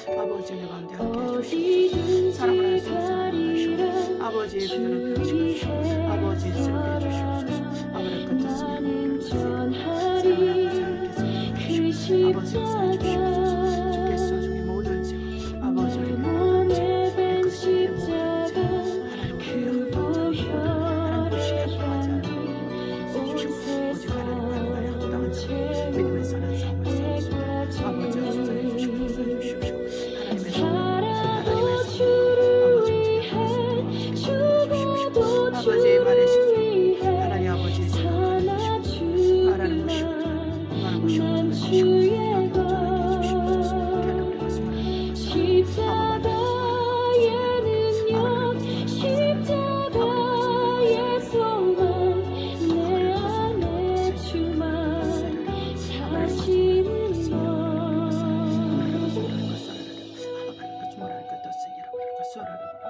아버지 은혜 가운데 함께 해주시옵소서. 사랑을 할 수 없음을 하시오. 아버지의 비전을 펼치고 주시오. 아버지 새롭게 해주시옵소서. 아버지 같았으니 여러분을 사랑을 아버지 하나님께 성도하시고 아버지 역사해 주시옵소서. 주께서 저기 모든 죄 아버지 우리 모든 죄 그리스도의 모든 죄 하나님 우리의 합당한 자 하나님 보시기에 합당하지 않은 모든 것을 주시고 오직 하나님 하나님의 합당한 자 믿음의 선한 삶을 살수 아버지 역사해 주시고 역사해 주십시오. 하나님의 성령 하나님의 성령 아버지 우리의 말씀을 도와주십시오. 아버지의 말에 식사 하나님 아버지의 생각하는 것이고 말하는 것이고 말하는 것이고 하는 것이고 여기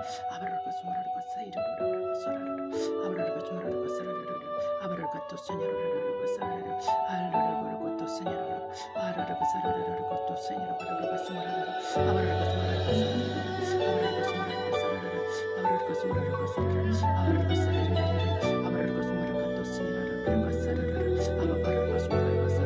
온전하게 해주시옵소서. 깨달음을 말씀하는 것을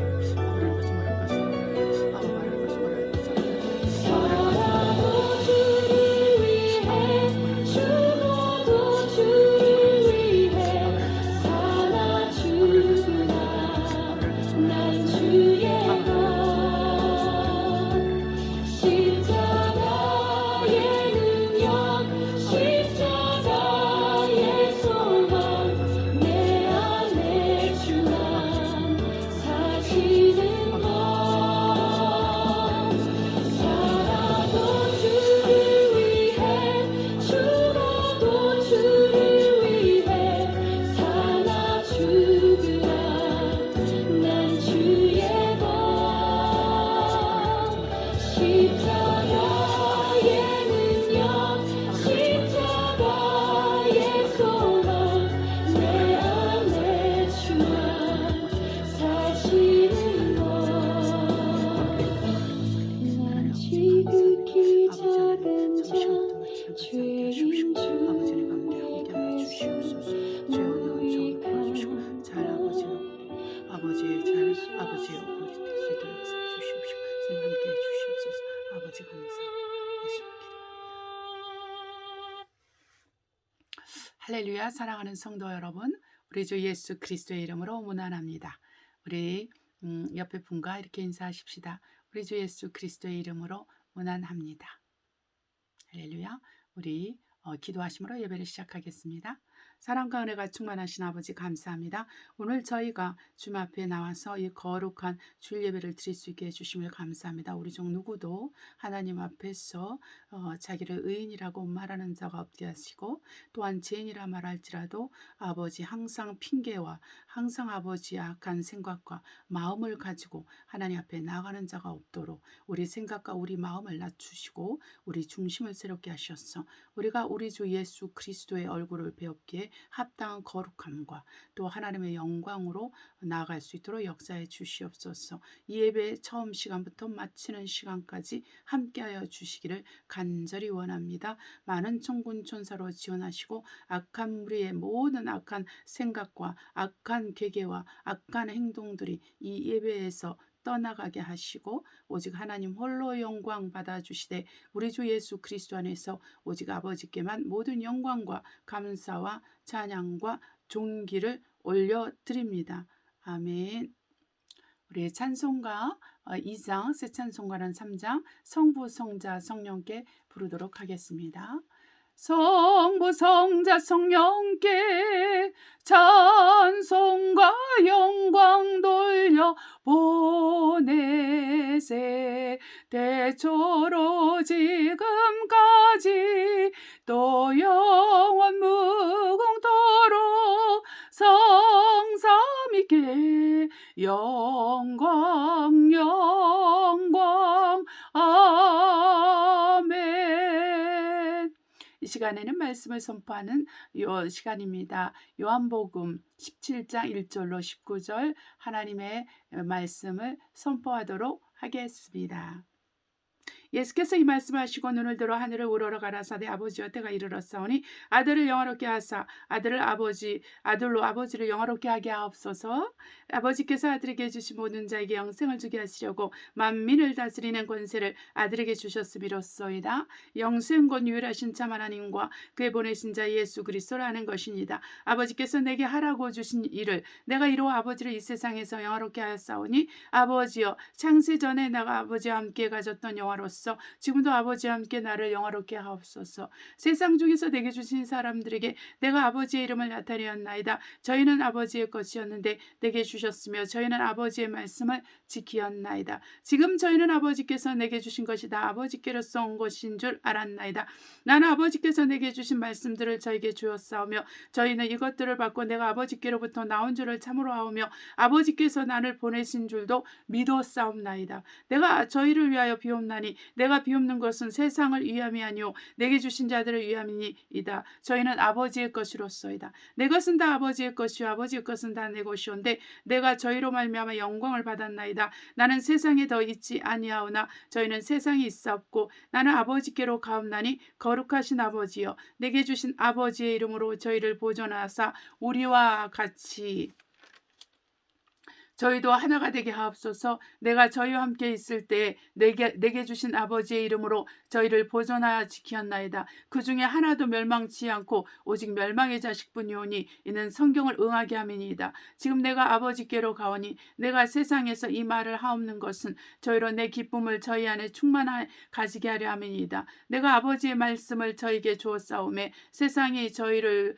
할렐루야. 사랑하는 성도 여러분, 우리 주 예수 그리스도의 이름으로 문안합니다. 우리 옆에 분과 이렇게 인사하십시다. 우리 주 예수 그리스도의 이름으로 문안합니다. 할렐루야. 우리 기도하심으로 예배를 시작하겠습니다. 사랑과 은혜가 충만하신 아버지 감사합니다. 오늘 저희가 주님 앞에 나와서 이 거룩한 주일 예배를 드릴 수 있게 해주심을 감사합니다. 우리 중 누구도 하나님 앞에서 자기를 의인이라고 말하는 자가 없게 하시고 또한 죄인이라 말할지라도 아버지 항상 핑계와 항상 아버지의 악한 생각과 마음을 가지고 하나님 앞에 나가는 자가 없도록 우리 생각과 우리 마음을 낮추시고 우리 중심을 새롭게 하셨어. 우리가 우리 주 예수 그리스도의 얼굴을 배웠기에 합당한 거룩함과 또 하나님의 영광으로 나아갈 수 있도록 역사해 주시옵소서. 이 예배 처음 시간부터 마치는 시간까지 함께하여 주시기를 간절히 원합니다. 많은 천군 천사로 지원하시고 악한 무리의 모든 악한 생각과 악한 계계와 악한 행동들이 이 예배에서 떠나가게 하시고 오직 하나님 홀로 영광 받아주시되 우리 주 예수 그리스도 안에서 오직 아버지께만 모든 영광과 감사와 찬양과 존귀를 올려드립니다. 아멘. 우리 찬송가 2장, 새 찬송가는 3장, 성부, 성자, 성령께 부르도록 하겠습니다. 성부, 성자, 성령께 찬송과 영광 돌려 보내세. 대초로 지금까지 또 영원 무궁토록 성삼위께 영광 영광 아멘. 이 시간에는 말씀을 선포하는 시간입니다. 요한복음 17장 1절로 19절 하나님의 말씀을 선포하도록 하겠습니다. 예수께서 이 말씀하시고 눈을 들어 하늘을 우러러 가라사대 아버지여 때가 이르렀사오니 아들을 영화롭게 하사 아들로 아버지를 영화롭게 하게 하옵소서. 아버지께서 아들에게 주신 모든 자에게 영생을 주게 하시려고 만민을 다스리는 권세를 아들에게 주셨음이로소이다. 영생 곧 유일하신 참 하나님과 그의 보내신 자 예수 그리스도라는 것입니다. 아버지께서 내게 하라고 주신 일을 내가 이루어 아버지를 이 세상에서 영화롭게 하였사오니 아버지여 창세 전에 내가 아버지와 함께 가졌던 영화로서 지금도 아버지와 함께 나를 영화롭게 하옵소서. 세상 중에서 내게 주신 사람들에게 내가 아버지의 이름을 나타내었나이다. 저희는 아버지의 것이었는데 내게 주셨으며 저희는 아버지의 말씀을 지키었나이다. 지금 저희는 아버지께서 내게 주신 것이다. 아버지께로서 온 것인 줄 알았나이다. 나는 아버지께서 내게 주신 말씀들을 저에게 주었사오며 저희는 이것들을 받고 내가 아버지께로부터 나온 줄을 참으로 하오며 아버지께서 나를 보내신 줄도 믿었사옵나이다. 내가 저희를 위하여 비옵나니 내가 비옵는 것은 세상을 위함이 아니오 내게 주신 자들을 위함이니이다. 저희는 아버지의 것이로소이다. 내 것은 다 아버지의 것이요 아버지의 것은 다 내 것이온데 내가 저희로 말미암아 영광을 받았나이다. 나는 세상에 더 있지 아니하오나 저희는 세상에 있사옵고 나는 아버지께로 가옵나니 거룩하신 아버지여 내게 주신 아버지의 이름으로 저희를 보존하사 우리와 같이 저희도 하나가 되게 하옵소서. 내가 저희와 함께 있을 때 내게 주신 아버지의 이름으로 저희를 보존하여 지키었나이다. 그 중에 하나도 멸망치 않고 오직 멸망의 자식뿐이오니 이는 성경을 응하게 함이니이다. 지금 내가 아버지께로 가오니 내가 세상에서 이 말을 하옵는 것은 저희로 내 기쁨을 저희 안에 충만하게 가지게 하려 함이니이다. 내가 아버지의 말씀을 저희에게 주었사오매 세상이 저희를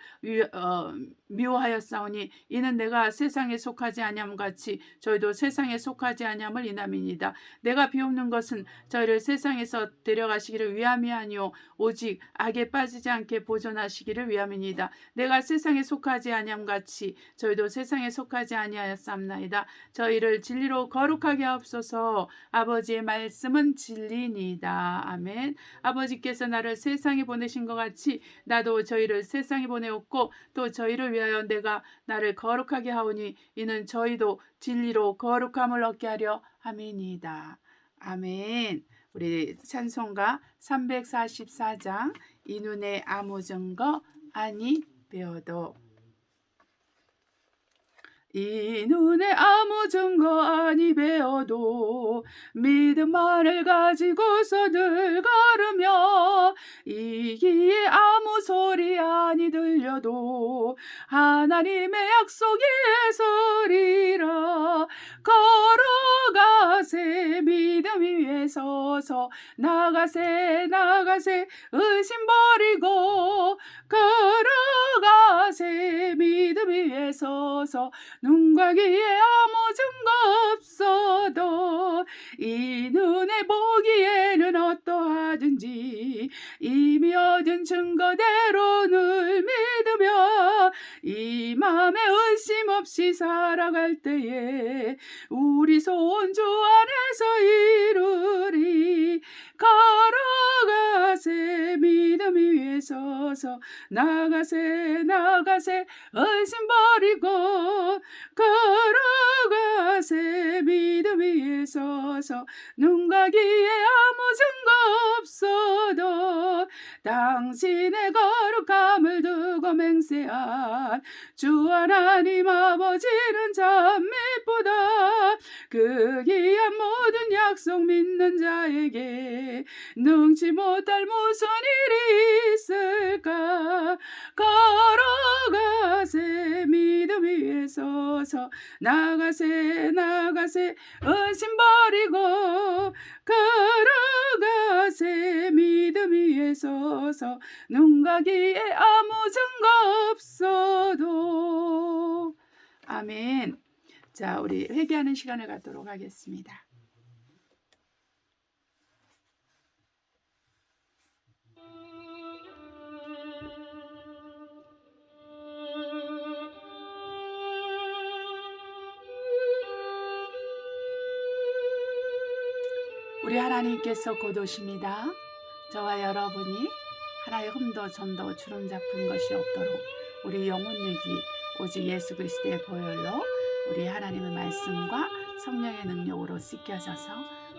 미워하였사오니 이는 내가 세상에 속하지 아니함 같이 저희도 세상에 속하지 아니함을 인함이니이다. 내가 비옵는 것은 저희를 세상에서 데려가시기를 위함이 아니오 오직 악에 빠지지 않게 보존하시기를 위함이니이다. 내가 세상에 속하지 아니함 같이 저희도 세상에 속하지 아니하였사옵나이다. 저희를 진리로 거룩하게 하옵소서. 아버지의 말씀은 진리니이다. 아멘. 아버지께서 나를 세상에 보내신 것 같이 나도 저희를 세상에 보내었고 또 저희를 위하여 내가 나를 거룩하게 하오니 이는 저희도 진리로 거룩함을 얻게 하려 함이니이다. 아멘. 우리 찬송가 344장 이 눈에 아무 증거 아니 배워도 이 눈에 아무 증거 아니 배어도 믿음만을 가지고서 늘 걸으며 이기에 아무 소리 아니 들려도 하나님의 약속이 서리라. 걸어가세 믿음 위에 서서 나가세 의심 버리고 걸어가세 믿음 위에 서서 눈과 귀에 아무 증거 없어도 이 눈에 보기에는 어떠하든지 이미 얻은 증거대로 늘 믿으며 이 맘에 의심 없이 살아갈 때에 우리 소원 주 안에서 이루리. 걸어가세 믿음 위에 서서 나가세 의심 버리고 걸어가세 믿음 위에 서서 눈과 귀에 아무 증거 없어도 당신의 거룩함을 두고 맹세한 주 하나님 아버지는 참 미쁘다. 그 귀한 모든 약속 믿는 자에게 능치 못할 무슨 일이 있을까. 걸어가세 믿음 위에 서서 나가세 의심 버리고 걸어가세 믿음 위에 서서 눈과 귀에 아무 증거 없어도. 아멘. 자, 우리 회개하는 시간을 갖도록 하겠습니다. 우리 하나님께서 곧 오십니다. 저와 여러분이 하나의 흠도 점도 주름 잡힌 것이 없도록 우리 영혼 유기 오직 예수 그리스도의 보혈로 우리 하나님의 말씀과 성령의 능력으로 씻겨져서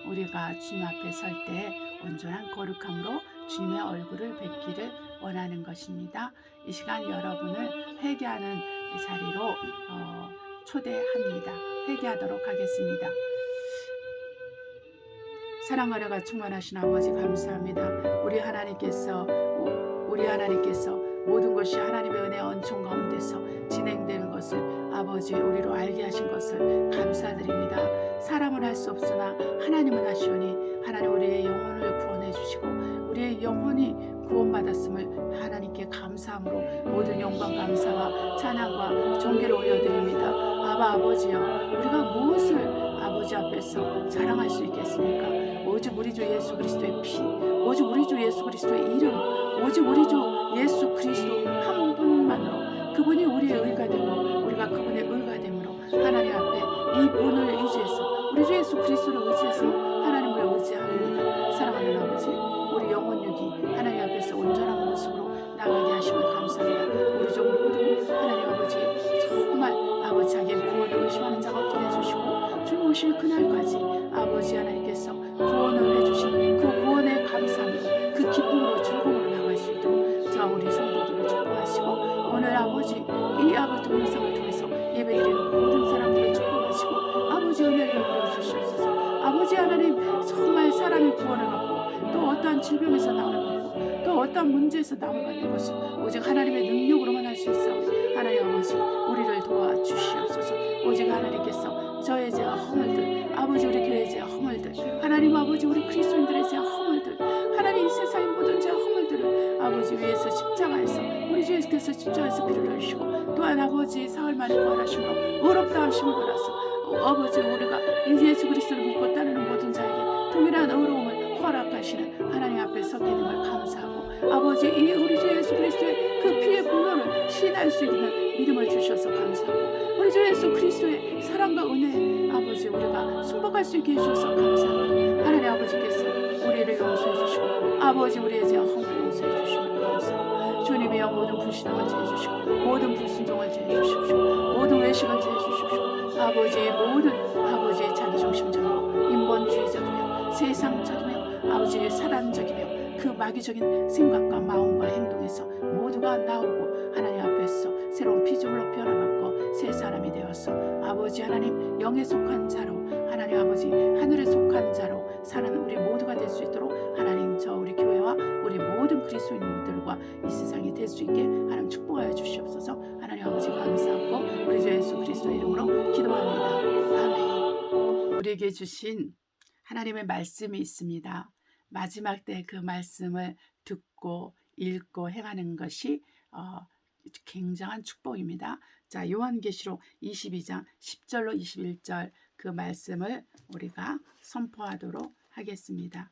우리가 주님 앞에 설 때 온전한 거룩함으로 주님의 얼굴을 뵙기를 원하는 것입니다. 이 시간 여러분을 회개하는 자리로 초대합니다. 회개하도록 하겠습니다. 사랑하려가 충만하신 아버지 감사합니다. 우리 하나님께서 모든 것이 하나님의 은혜 언총 가운데서 진행되는 것을 아버지 우리로 알게 하신 것을 감사드립니다. 사람은 할 수 없으나 하나님은 하시오니 하나님 우리의 영혼을 구원해 주시고 우리의 영혼이 구원받았음을 하나님께 감사함으로 모든 영광 감사와 찬양과 존귀를 올려드립니다. 아버지여 우리가 무엇을 아버지 앞에서 자랑할 수 있겠습니까? 오직 우리 주 예수 그리스도의 피, 오직 우리 주 예수 그리스도의 이름, 오직 우리 주 예수 그리스도 한 분만으로 그분이 우리의 의가 되고 우리가 그분의 의가 되므로 하나님 앞에 이 분을 의지해서 우리 주 예수 그리스도를 의지해서 하나님을 의지합니다. 사랑하는 아버지 우리 영혼육이 하나님 앞에서 온전한 모습으로 나가게 하심을 감사합니다. 우리 종 모두 하나님 아버지 정말 아버지 자기의 구원을 의심하는 자가 없게 해주시고 주님 오실 그날까지 아버지 하나님께서 구원을 해주신 그 구원의 감사함으로 그 기쁨으로 즐거움으로 나갈 수 있도록 저 우리 성도들을 축복하시고 오늘 아버지 이 아버지 동영상을 통해서 예배드리는 모든 사람들을 축복하시고 아버지 은혜를 베풀어 주시옵소서. 아버지 하나님 정말 사람의 구원을 받고 또 어떠한 질병에서 나음을 받고 또 어떠한 문제에서 나음을 받는 것은 오직 하나님의 능력으로만 할 수 있사오니 하나님 아버지 우리를 도와주시옵소서. 오직 하나님께서 저의 죄와 허물들 아버지 우리 교회의 죄와 허물들 하나님 아버지 우리 그리스도인들의 죄와 허물들 하나님 이 세상의 모든 죄와 허물들을 아버지 위에서 십자가에서 우리 주 예수께서 십자가에서 피를 흘리시고 또한 아버지 사흘 만에 부활하심으로 의롭다 하심을 받아서 아버지 우리가 이 예수 그리스도를 믿고 따르는 모든 자에게 동일한 의로움을 허락하시는 하나님 앞에 서게 됨을 감사하고 아버지 이 우리 주 예수 그리스도의 그 피의 분노를 시인할 수 있는 믿음을 주셔서 감사하고 우리 주 예수 그리스도의 사랑과 은혜 아버지 우리가 순복할 수 있게 해주셔서 감사합니다. 하나님 아버지께서 우리를 용서해 주시고 아버지 우리의 죄와 허물을 용서해 주시면 감사합니다. 주님이여 모든 불신앙을 제해 주시고 모든 불순종을 제해 주십시오. 모든 외식을 제해 주십시오. 아버지의 모든 아버지의 자기중심적이고 인본주의적이며 세상적이며 아버지의 사단적이며 그 마귀적인 생각과 마음과 행동에서 모두가 나오고 하나님 앞에서 새로운 피조물로 변화받고 새 사람이 되어서 아버지 하나님 영에 속한 자로 하나님 아버지 하늘에 속한 자로 사는 우리 모두가 될 수 있도록 하나님 저 우리 교회와 우리 모든 그리스도인들과 이 세상이 될 수 있게 하나님 축복하여 주시옵소서. 하나님 아버지 감사하고 우리 주 예수 그리스도의 이름으로 기도합니다. 아멘. 우리에게 주신 하나님의 말씀이 있습니다. 마지막 때 그 말씀을 듣고 읽고 행하는 것이 굉장한 축복입니다. 자, 요한계시록 22장 10절로 21절 그 말씀을 우리가 선포하도록 하겠습니다.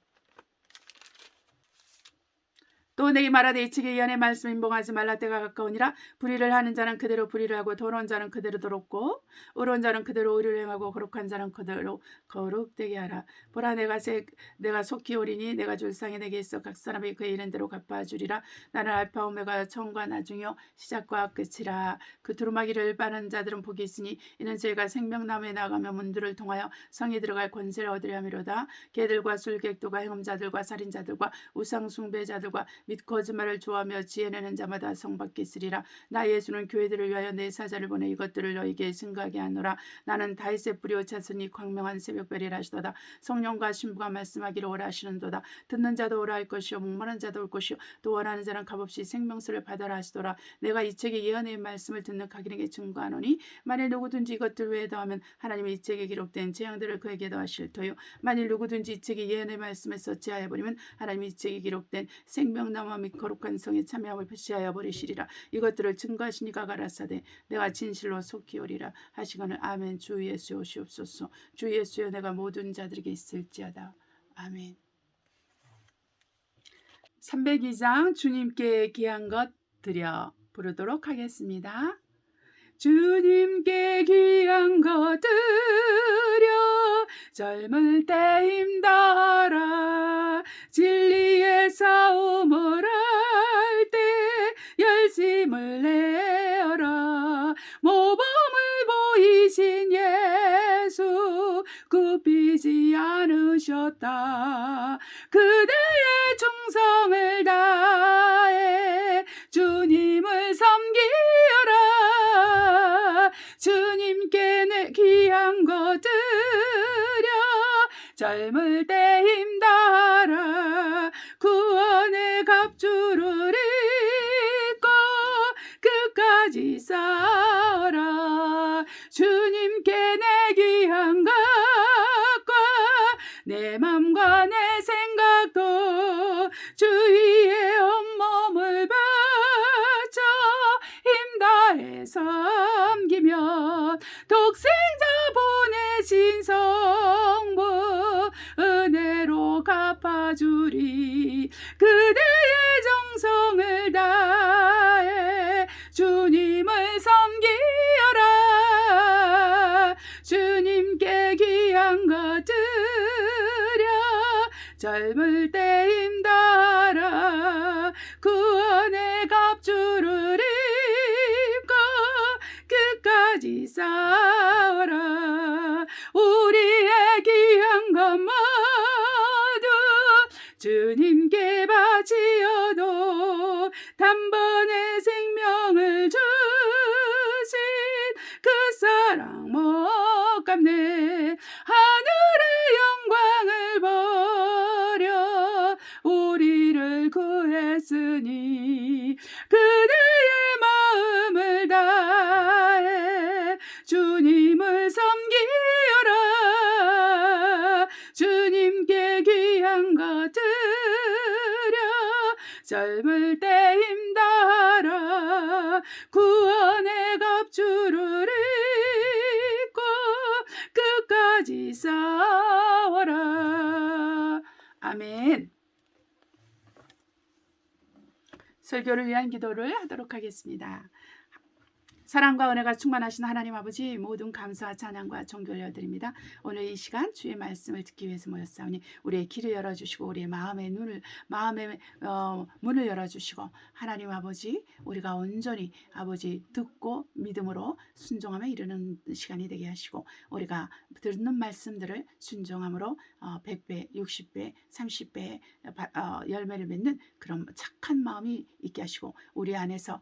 또 내게 말하되 이 책에 이 안에 말씀 임봉하지 말라 때가 가까우니라. 불의를 하는 자는 그대로 불의를 하고 더러운 자는 그대로 더럽고 의로운 자는 그대로 의를 행하고 거룩한 자는 그대로 거룩되게 하라. 보라 내가 속히 오리니 내가 줄 상이 내게 있어 각 사람이 그의 이른 대로 갚아주리라. 나는 알파 오메가 처음과 나중이요 시작과 끝이라. 그 두루마기를 빠는 자들은 복이 있으니 이는 저희가 생명나무에 나가며 문들을 통하여 성에 들어갈 권세를 얻으려 함이로다. 개들과 술객도가 행음자들과 살인자들과 우상숭배자들과 및 거짓말을 좋아하며 지혜내는 자마다 성받게 있으리라. 나 예수는 교회들을 위하여 내 사자를 보내 이것들을 너희에게 증거하게 하노라. 나는 다윗의 뿌리오 자손이 광명한 새벽별이라 하시도다. 성령과 신부가 말씀하기를 오라 하시는도다. 듣는 자도 오라 할 것이요 목마른 자도 올 것이요 또 원하는 자는 값없이 생명수를 받아라 하시도라. 내가 이 책에 예언의 말씀을 듣는 각인에게 증거하노니 만일 누구든지 이것들 외에 더하면 하나님이 이 책에 기록된 재앙들을 그에게 더하실 터요. 만일 누구든지 이 책에 예언의 말씀에서 제하여버리면 하나님이 이 책에 기록된 생명나무와 및 거룩한 성에 참여함을 표시하여 버리시리라. 이것들을 증거하시니가 가라사대 내가 진실로 속히 오리라 하시거늘. 아멘. 주 예수 오시옵소서. 주 예수여 내가 모든 자들에게 있을지어다. 아멘. 302장 주님께 귀한 것 드려 부르도록 하겠습니다. 주님께 귀한 것 드려 젊을 때 힘다하라. 진리의 싸움을 할 때 열심을 내어라. 모범을 보이신 예수 굽히지 않으셨다. 그대 젊을 때 힘다하라 구원의 갑주를 입고 끝까지 싸워라. 주님께 내 귀한 것과 내 맘과 내 생각도 주 위에 온몸을 바쳐 힘다해 섬기며 독생자 보내신 성부 은혜로 갚아주리. 그대의 정성을 다해 주님을 섬기어라. 주님께 귀한 것 드려 젊을 때 힘다하라 구원의 갑주를 입고 끝까지 싸워라. 우리의 귀한 것 모두 주님께 바치어도 단번에 생명을 주신 그 사랑 못 갚네. 하늘의 영광을 버려 우리를 구했으니 그대의 마음을 다해 주님을 섬기어라. 주님께 귀한 것 드려 젊을 때 힘다하라 구원의 갑주를 입고 끝까지 싸워라. 아멘. 설교를 위한 기도를 하도록 하겠습니다. 사랑과 은혜가 충만하신 하나님 아버지 모든 감사와 찬양과 존귀를 올려드립니다. 오늘 이 시간 주의 말씀을 듣기 위해서 모였사오니 우리의 길을 열어주시고 우리의 마음의 문을 열어주시고 하나님 아버지 우리가 온전히 아버지 듣고 믿음으로 순종하며 이르는 시간이 되게 하시고 우리가 듣는 말씀들을 순종함으로 100배, 60배, 30배의 열매를 맺는 그런 착한 마음이 있게 하시고 우리 안에서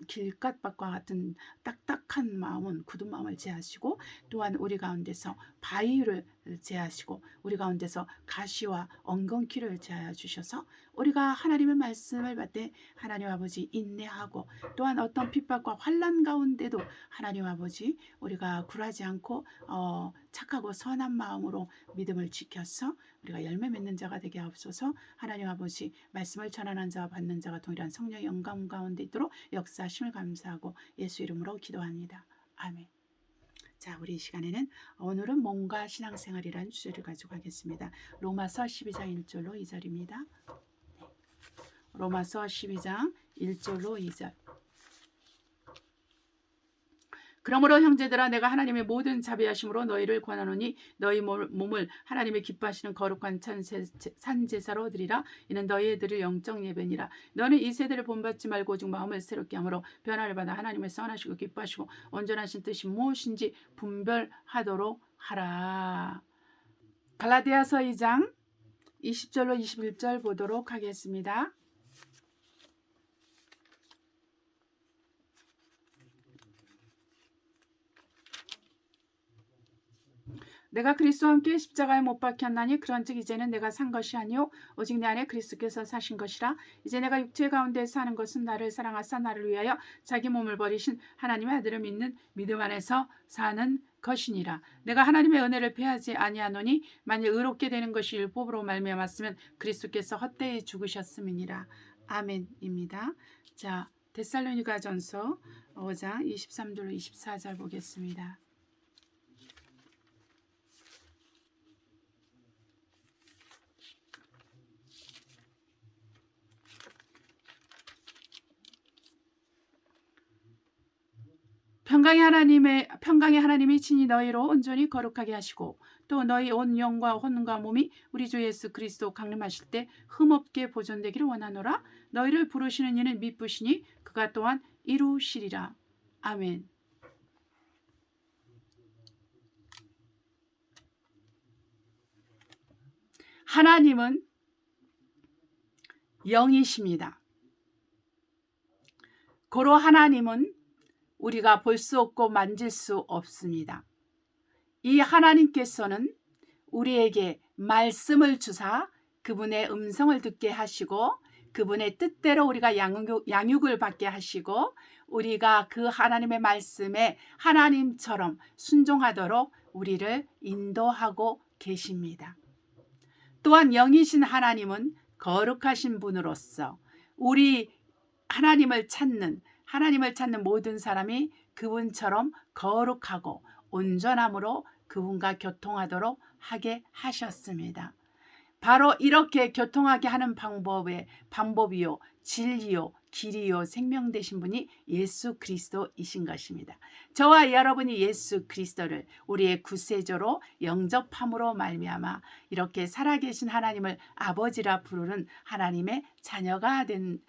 길갓밭과 같은 딱딱한 마음은 굳은 마음을 제하시고 또한 우리 가운데서 바위를 제하시고 우리 가운데서 가시와 엉겅퀴를 제하여 주셔서 우리가 하나님의 말씀을 받되 하나님 아버지 인내하고 또한 어떤 핍박과 환난 가운데도 하나님 아버지 우리가 굴하지 않고 착하고 선한 마음으로 믿음을 지켜서 우리가 열매 맺는 자가 되게 하옵소서. 하나님 아버지 말씀을 전하는 자와 받는 자가 동일한 성령의 영감 가운데 있도록 역사하심을 감사하고 예수 이름으로 기도합니다. 아멘. 자, 우리 이 시간에는 오늘은 몸과 신앙생활이라는 주제를 가지고 하겠습니다. 로마서 12장 1절로 2절입니다. 로마서 12장 1절로 2절. 그러므로 형제들아 내가 하나님의 모든 자비하심으로 너희를 권하노니 너희 몸을 하나님의 기뻐하시는 거룩한 산제사로 드리라. 이는 너희의 드릴 영적 예배니라. 너는 이 세대를 본받지 말고 오직 마음을 새롭게 함으로 변화를 받아 하나님의 선하시고 기뻐하시고 온전하신 뜻이 무엇인지 분별하도록 하라. 갈라디아서 2장 20절로 21절 보도록 하겠습니다. 내가 그리스도와 함께 십자가에 못 박혔나니 그런즉 이제는 내가 산 것이 아니요 오직 내 안에 그리스도께서 사신 것이라. 이제 내가 육체 가운데 사는 것은 나를 사랑하사 나를 위하여 자기 몸을 버리신 하나님의 아들을 믿는 믿음 안에서 사는 것이니라. 내가 하나님의 은혜를 패하지 아니하노니 만일 의롭게 되는 것이 율법으로 말미암았으면 그리스도께서 헛되이 죽으셨음이니라. 아멘입니다. 자, 데살로니가전서 5장 23절로 24절 보겠습니다. 평강의 하나님이 친히 너희로 온전히 거룩하게 하시고 또 너희 온 영과 혼과 몸이 우리 주 예수 그리스도 강림하실 때 흠없게 보존되기를 원하노라. 너희를 부르시는 이는 미쁘시니 그가 또한 이루시리라. 아멘. 하나님은 영이십니다. 고로 하나님은 우리가 볼 수 없고 만질 수 없습니다. 이 하나님께서는 우리에게 말씀을 주사 그분의 음성을 듣게 하시고 그분의 뜻대로 우리가 양육을 받게 하시고 우리가 그 하나님의 말씀에 하나님처럼 순종하도록 우리를 인도하고 계십니다. 또한 영이신 하나님은 거룩하신 분으로서 우리 하나님을 찾는 모든 사람이 그분처럼 거룩하고 온전함으로 그분과 교통하도록 하게 하셨습니다. 바로 이렇게 교통하게 하는 방법이요 진리요 길이요 생명 되신 분이 예수 그리스도이신 것입니다. 저와 여러분이 예수 그리스도를 우리의 구세주로 영접함으로 말미암아 이렇게 살아계신 하나님을 아버지라 부르는 하나님의 자녀가 된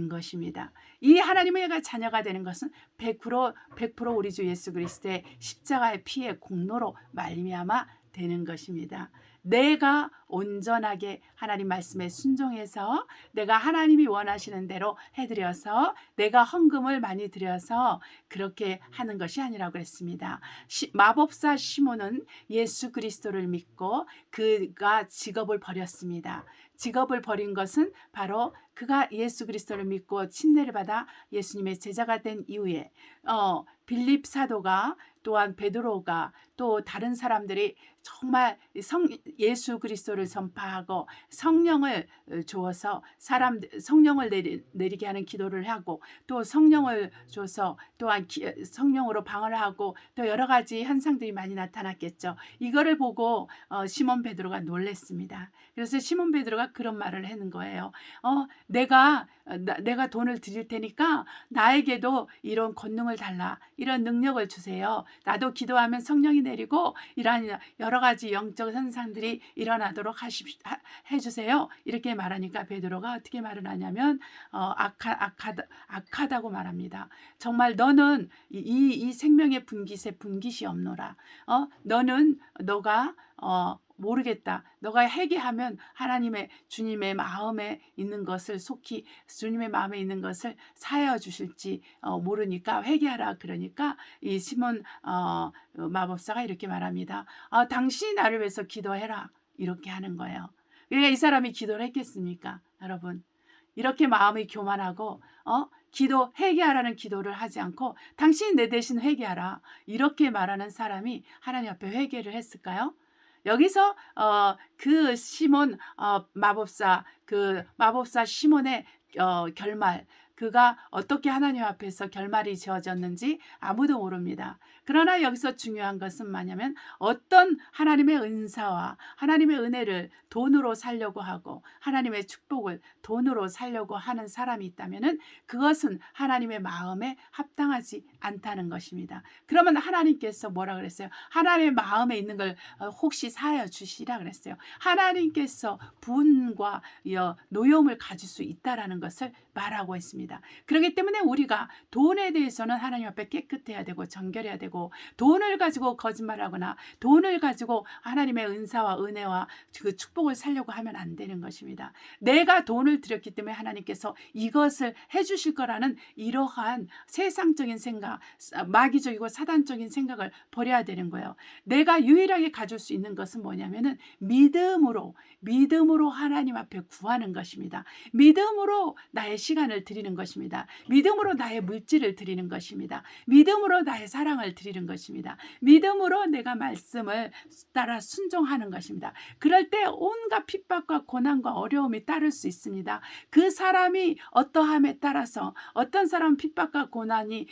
것입니다. 이 하나님의 자녀가 되는 것은 100% 우리 주 예수 그리스도의 십자가의 피의 공로로 말미암아 되는 것입니다. 내가 온전하게 하나님 말씀에 순종해서 내가 하나님이 원하시는 대로 해드려서 내가 헌금을 많이 드려서 그렇게 하는 것이 아니라고 그랬습니다. 마법사 시몬은 예수 그리스도를 믿고 그가 직업을 버렸습니다. 직업을 버린 것은 바로 그가 예수 그리스도를 믿고 침례를 받아 예수님의 제자가 된 이후에 빌립 사도가 또한 베드로가 또 다른 사람들이 정말 예수 그리스도를 전파하고 성령을 주어서 성령을 내리게 하는 기도를 하고 또 성령을 줘서 또한 성령으로 방언을 하고 또 여러 가지 현상들이 많이 나타났겠죠. 이거를 보고 시몬 베드로가 놀랐습니다. 그래서 시몬 베드로가 그런 말을 하는 거예요. 내가 돈을 드릴 테니까 나에게도 이런 권능을 달라, 이런 능력을 주세요. 나도 기도하면 성령이 내리고 이러한 여러 가지 영적 현상들이 일어나도록 해주세요. 이렇게 말하니까 베드로가 어떻게 말을 하냐면 악하다고 말합니다. 정말 너는 이 생명의 분깃이 없노라. 너가 모르겠다. 너가 회개하면 주님의 마음에 있는 것을 속히 주님의 마음에 있는 것을 사하여 주실지 모르니까 회개하라. 그러니까 이 시몬 마법사가 이렇게 말합니다. 당신이 나를 위해서 기도해라. 이렇게 하는 거예요. 그러니까 이 사람이 기도를 했겠습니까? 여러분, 이렇게 마음이 교만하고 회개하라는 기도를 하지 않고 당신이 내 대신 회개하라. 이렇게 말하는 사람이 하나님 앞에 회개를 했을까요? 여기서 그 시몬 마법사 시몬의 결말, 그가 어떻게 하나님 앞에서 결말이 지어졌는지 아무도 모릅니다. 그러나 여기서 중요한 것은 뭐냐면 어떤 하나님의 은사와 하나님의 은혜를 돈으로 살려고 하고 하나님의 축복을 돈으로 살려고 하는 사람이 있다면 그것은 하나님의 마음에 합당하지 않다는 것입니다. 그러면 하나님께서 뭐라 그랬어요? 하나님의 마음에 있는 걸 혹시 사하여 주시라 그랬어요. 하나님께서 분과 노여움을 가질 수 있다라는 것을 말하고 있습니다. 그렇기 때문에 우리가 돈에 대해서는 하나님 앞에 깨끗해야 되고 정결해야 되고 돈을 가지고 거짓말하거나 돈을 가지고 하나님의 은사와 은혜와 그 축복을 살려고 하면 안 되는 것입니다. 내가 돈을 드렸기 때문에 하나님께서 이것을 해주실 거라는 이러한 세상적인 생각, 마귀적이고 사단적인 생각을 버려야 되는 거예요. 내가 유일하게 가질 수 있는 것은 뭐냐면은 믿음으로 하나님 앞에 구하는 것입니다. 믿음으로 나의 시간을 드리는 것입니다. 믿음으로 나의 물질을 드리는 것입니다. 믿음으로 나의 사랑을 드리는 것입니다. 믿음으로 내가 말씀을 따라 순종하는 것입니다. 그럴 때 온갖 핍박과 고난과 어려움이 따를 수 있습니다. 그 사람이 어떠함에 따라서 어떤 사람은 핍박과 고난이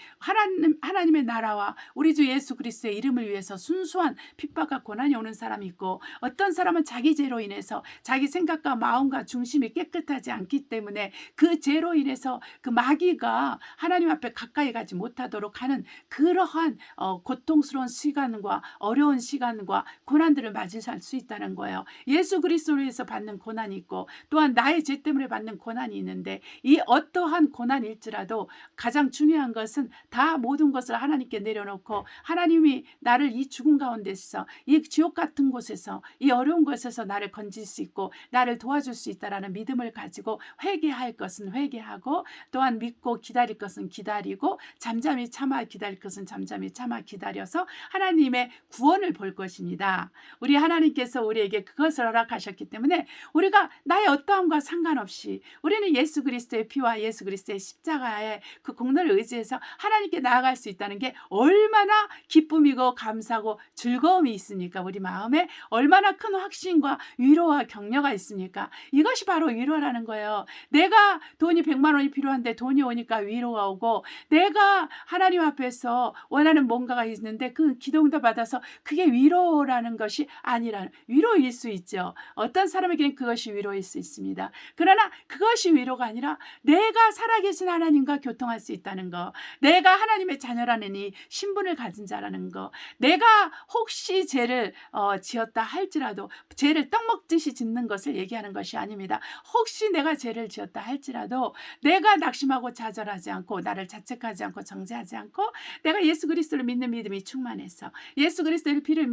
하나님의 나라와 우리 주 예수 그리스도의 이름을 위해서 순수한 핍박과 고난이 오는 사람이 있고 어떤 사람은 자기 죄로 인해서 자기 생각과 마음과 중심이 깨끗하지 않기 때문에 그 죄로 인해서 그 마귀가 하나님 앞에 가까이 가지 못하도록 하는 그러한 고통스러운 시간과 어려운 시간과 고난들을 맞이할 수 있다는 거예요. 예수 그리스도로 해서 받는 고난이 있고 또한 나의 죄 때문에 받는 고난이 있는데 이 어떠한 고난일지라도 가장 중요한 것은 다 모든 것을 하나님께 내려놓고 하나님이 나를 이 죽음 가운데서 이 지옥 같은 곳에서 이 어려운 곳에서 나를 건질 수 있고 나를 도와줄 수 있다라는 믿음을 가지고 회개할 것은 회개하고 또한 믿고 기다릴 것은 기다리고 잠잠히 참아 기다릴 것은 잠잠히 참아 기다려서 하나님의 구원을 볼 것입니다. 우리 하나님께서 우리에게 그것을 허락하셨기 때문에 우리가 나의 어떠함과 상관없이 우리는 예수 그리스도의 피와 예수 그리스도의 십자가의 그 공로를 의지해서 하나님께 나아갈 수 있다는 게 얼마나 기쁨이고 감사고 즐거움이 있습니까? 우리 마음에 얼마나 큰 확신과 위로와 격려가 있습니까? 이것이 바로 위로라는 거예요. 내가 돈이 100만 원이 필요한데 돈이 오니까 위로가 오고, 내가 하나님 앞에서 원하는 뭔가가 있는데 그 기도응답 받아서 그게 위로라는 것이 아니라는, 위로일 수 있죠. 어떤 사람에게는 그것이 위로일 수 있습니다. 그러나 그것이 위로가 아니라 내가 살아계신 하나님과 교통할 수 있다는 거, 내가 하나님의 자녀라는 이 신분을 가진 자라는 거, 내가 혹시 죄를 지었다 할지라도 죄를 떡 먹듯이 짓는 것을 얘기하는 것이 아닙니다. 혹시 내가 죄를 지었다 할지라도 내가 낙심하고 좌절하지 않고 나를 자책하지 않고 정죄하지 않고 내가 예수 그리스도를 믿는 믿음이 충만해서 예수 그리스도의 피를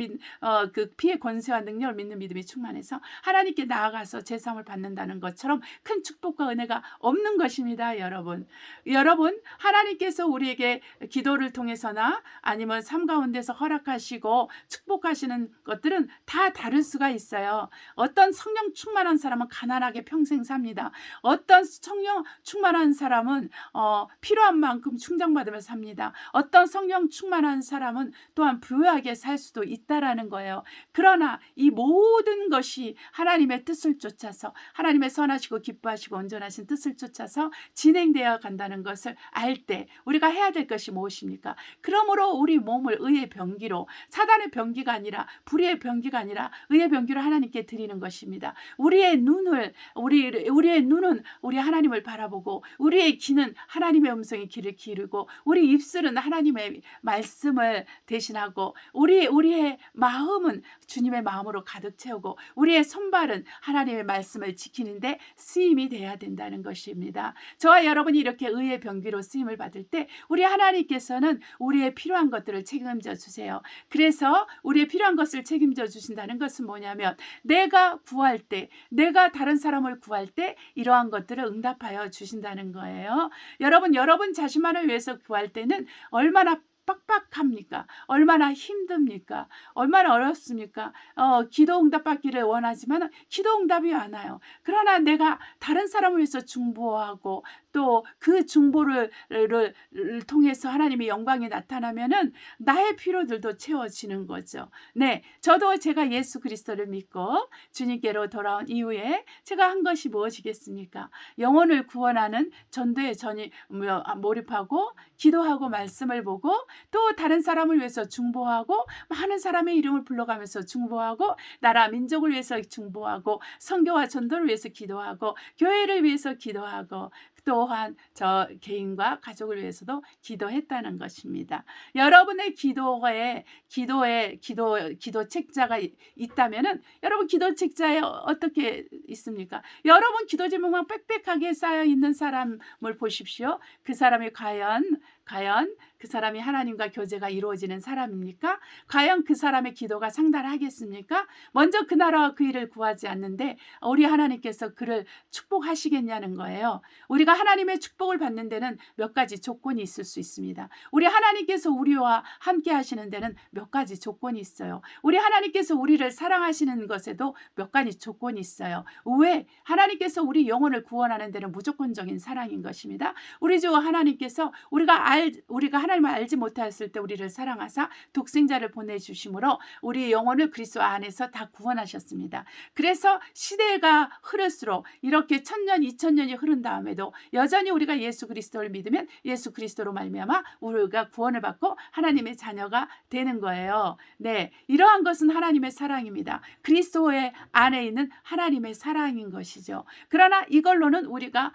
그 피의 권세와 능력을 믿는 믿음이 충만해서 하나님께 나아가서 제사함을 받는다는 것처럼 큰 축복과 은혜가 없는 것입니다. 여러분 하나님께서 우리에게 기도를 통해서나 아니면 삶 가운데서 허락하시고 축복하시는 것들은 다 다를 수가 있어요. 어떤 성령 충만한 사람은 가난하게 평생 삽니다. 어떤 성령 충만한 사람은 필요한 만큼 충장받으며 삽니다. 어떤 성령 충만한 사람은 또한 부유하게 살 수도 있다라는 거예요. 그러나 이 모든 것이 하나님의 뜻을 쫓아서 하나님의 선하시고 기뻐하시고 온전하신 뜻을 쫓아서 진행되어 간다는 것을 알 때 우리가 해야 될 것이 무엇입니까? 그러므로 우리 몸을 의의 병기로, 사단의 병기가 아니라 불의의 병기가 아니라 의의 병기로 하나님께 드리는 것입니다. 우리의 눈은 우리 하나님을 바라보고, 우리의 귀는 하나님의 음성의 귀를 기울이고, 우리 입술은 하나님의 말씀을 대신하고, 우리의 마음은 주님의 마음으로 가득 채우고, 우리의 손발은 하나님의 말씀을 지키는데 쓰임이 돼야 된다는 것입니다. 저와 여러분이 이렇게 의의 병기로 쓰임을 받을 때 우리 하나님께서는 우리의 필요한 것들을 책임져 주세요. 그래서 우리의 필요한 것을 책임져 주신다는 것은 뭐냐면, 내가 구할 때, 내가 다른 사람을 구할 때 이러한 것들을 응답하여 주신다는 거예요. 여러분 자신만을 위해서 구할 때는 얼마나 빡빡합니까? 얼마나 힘듭니까? 얼마나 어렵습니까? 기도 응답 받기를 원하지만 기도 응답이 안 와요. 그러나 내가 다른 사람을 위해서 중보하고 또 그 중보를 통해서 하나님의 영광이 나타나면은 나의 필요들도 채워지는 거죠. 네, 저도 제가 예수 그리스도를 믿고 주님께로 돌아온 이후에 제가 한 것이 무엇이겠습니까? 영혼을 구원하는 전도에 몰입하고 기도하고 말씀을 보고 또 다른 사람을 위해서 중보하고 많은 사람의 이름을 불러가면서 중보하고 나라 민족을 위해서 중보하고 선교와 전도를 위해서 기도하고 교회를 위해서 기도하고 또한 저 개인과 가족을 위해서도 기도했다는 것입니다. 여러분의 기도 책자가 있다면은 여러분 기도 책자에 어떻게 있습니까? 여러분 기도 제목만 빽빽하게 쌓여 있는 사람을 보십시오. 그 사람이 과연 그 사람이 하나님과 교제가 이루어지는 사람입니까? 과연 그 사람의 기도가 상달하겠습니까? 먼저 그 나라와 그 일을 구하지 않는데 우리 하나님께서 그를 축복하시겠냐는 거예요. 우리가 하나님의 축복을 받는 데는 몇 가지 조건이 있을 수 있습니다. 우리 하나님께서 우리와 함께 하시는 데는 몇 가지 조건이 있어요. 우리 하나님께서 우리를 사랑하시는 것에도 몇 가지 조건이 있어요. 왜? 하나님께서 우리 영혼을 구원하는 데는 무조건적인 사랑인 것입니다. 우리 주 하나님께서 우리가 하나님을 알지 못하였을 때 우리를 사랑하사 독생자를 보내주심으로 우리 영혼을 그리스도 안에서 다 구원하셨습니다. 그래서 시대가 흐를수록 이렇게 1000년, 2000년이 흐른 다음에도 여전히 우리가 예수 그리스도를 믿으면 예수 그리스도로 말미암아 우리가 구원을 받고 하나님의 자녀가 되는 거예요. 네, 이러한 것은 하나님의 사랑입니다. 그리스도의 안에 있는 하나님의 사랑인 것이죠. 그러나 이걸로는 우리가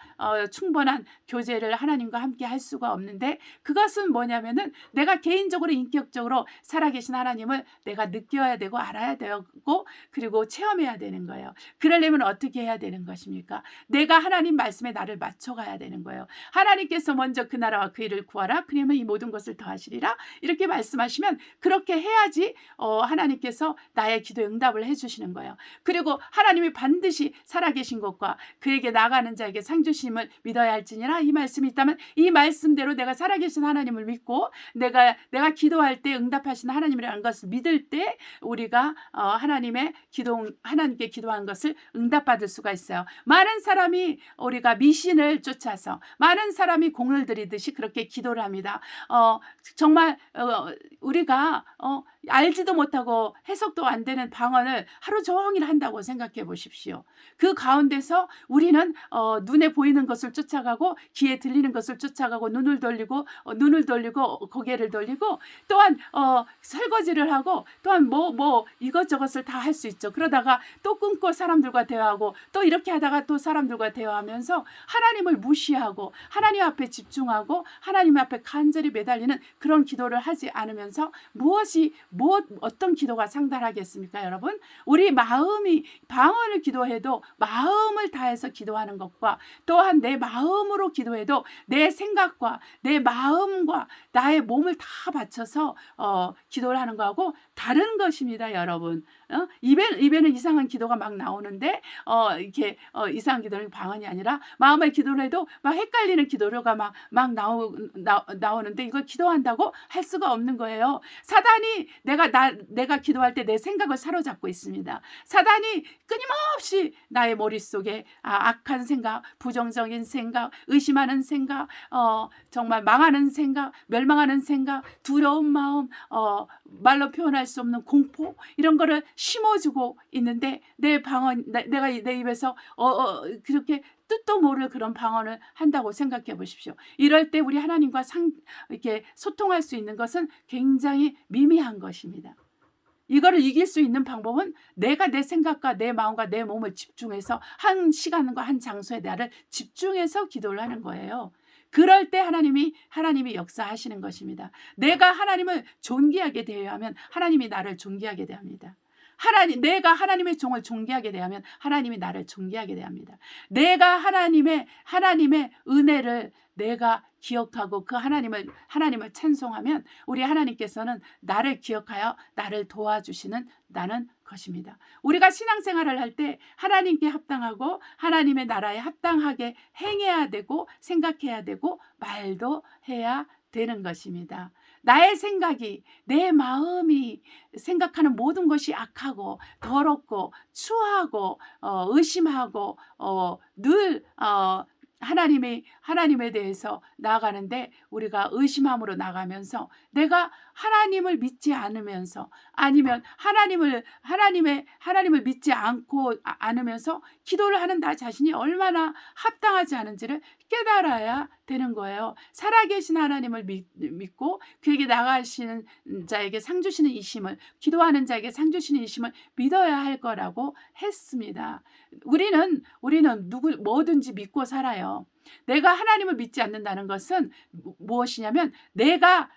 충분한 교제를 하나님과 함께 할 수가 없는데, 그것은 뭐냐면은 내가 개인적으로 인격적으로 살아계신 하나님을 내가 느껴야 되고 알아야 되고 그리고 체험해야 되는 거예요. 그러려면 어떻게 해야 되는 것입니까? 내가 하나님 말씀에 나를 맞춰가야 기도해야 되는 거예요. 하나님께서 먼저 그 나라와 그 일을 구하라. 그러면 이 모든 것을 더하시리라. 이렇게 말씀하시면 그렇게 해야지 하나님께서 나의 기도에 응답을 해주시는 거예요. 그리고 하나님이 반드시 살아계신 것과 그에게 나가는 자에게 상 주심을 믿어야 할지니라. 이 말씀이 있다면 이 말씀대로 내가 살아계신 하나님을 믿고 내가 기도할 때 응답하시는 하나님이라는 것을 믿을 때 우리가 하나님께 기도한 것을 응답받을 수가 있어요. 많은 사람이 우리가 미신을 쫓아서 많은 사람이 공을 들이듯이 그렇게 기도를 합니다. 정말 우리가 알지도 못하고 해석도 안 되는 방언을 하루 종일 한다고 생각해 보십시오. 그 가운데서 우리는 눈에 보이는 것을 쫓아가고 귀에 들리는 것을 쫓아가고 눈을 돌리고 고개를 돌리고 또한 설거지를 하고 또한 뭐 이것저것을 다 할 수 있죠. 그러다가 또 끊고 사람들과 대화하고 또 이렇게 하다가 또 사람들과 대화하면서 하나님을 무시하고 하나님 앞에 집중하고 하나님 앞에 간절히 매달리는 그런 기도를 하지 않으면서 어떤 기도가 상달하겠습니까, 여러분? 우리 마음이 방언을 기도해도 마음을 다해서 기도하는 것과 또한 내 마음으로 기도해도 내 생각과 내 마음과 나의 몸을 다 바쳐서 기도를 하는 거하고 다른 것입니다, 여러분. 입에는 이상한 기도가 막 나오는데 이렇게 이상한 기도는 방언이 아니라 마음의 기도를 해도 막 헷갈리는 기도가 막 나오는데 이걸 기도한다고 할 수가 없는 거예요. 사단이 내가 기도할 때 내 생각을 사로잡고 있습니다. 사단이 끊임없이 나의 머릿속에 악한 생각, 부정적인 생각, 의심하는 생각, 정말 망하는 생각, 멸망하는 생각, 두려운 마음, 말로 표현할 수 없는 공포 이런 거를 심어주고 있는데 내가 내 입에서 그렇게 뜻도 모를 그런 방언을 한다고 생각해 보십시오. 이럴 때 우리 하나님과 이렇게 소통할 수 있는 것은 굉장히 미미한 것입니다. 이거를 이길 수 있는 방법은 내가 내 생각과 내 마음과 내 몸을 집중해서 한 시간과 한 장소에 나를 집중해서 기도를 하는 거예요. 그럴 때 하나님이 역사하시는 것입니다. 내가 하나님을 존귀하게 대하면 하나님이 나를 존귀하게 대합니다. 내가 하나님의 종을 존귀하게 대하면 하나님이 나를 존귀하게 대합니다. 내가 하나님의 은혜를 내가 기억하고 그 하나님을 찬송하면 우리 하나님께서는 나를 기억하여 나를 도와주시는 나는 것입니다. 우리가 신앙생활을 할 때 하나님께 합당하고 하나님의 나라에 합당하게 행해야 되고 생각해야 되고 말도 해야 되는 것입니다. 나의 생각이 내 마음이 생각하는 모든 것이 악하고 더럽고 추하고 의심하고 늘 하나님에 대해서 나아가는데 우리가 의심함으로 나가면서 내가 하나님을 믿지 않으면서 아니면 하나님을 믿지 않으면서 기도를 하는 나 자신이 얼마나 합당하지 않은지를 깨달아야 되는 거예요. 살아계신 하나님을 믿고 그에게 나가시는 자에게 상 주시는 이심을 기도하는 자에게 상 주시는 이심을 믿어야 할 거라고 했습니다. 우리는 뭐든지 믿고 살아요. 내가 하나님을 믿지 않는다는 것은 무엇이냐면 내가